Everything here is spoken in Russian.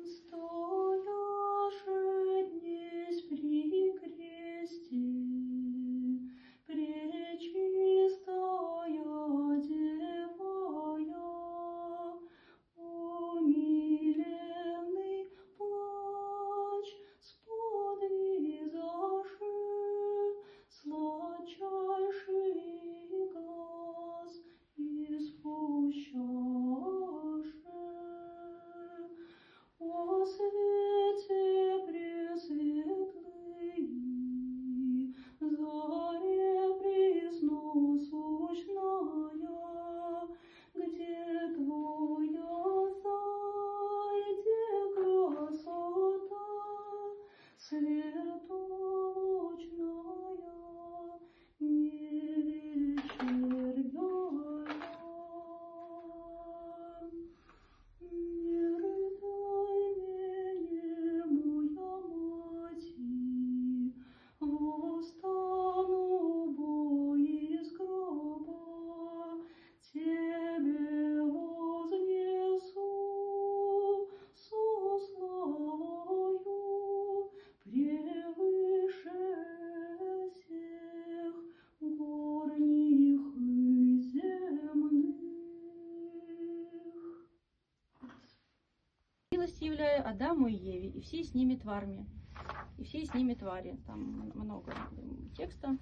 Стояше днесь при кресте, пречистая Девая, умиленный плач сподвизаше, сладчайший глас испущаше. О свете пресветлый, заре пресну сущная, где твоя зайде красота светолучная, не вечерняя. Не рыдай мене, моя мати, восстану бо из гроба, тебе вознесу со славою превыше всех горних и земных. Милость являя Адаму и Еве, и всей с ними тварми, и всей с ними твари. Там много текста.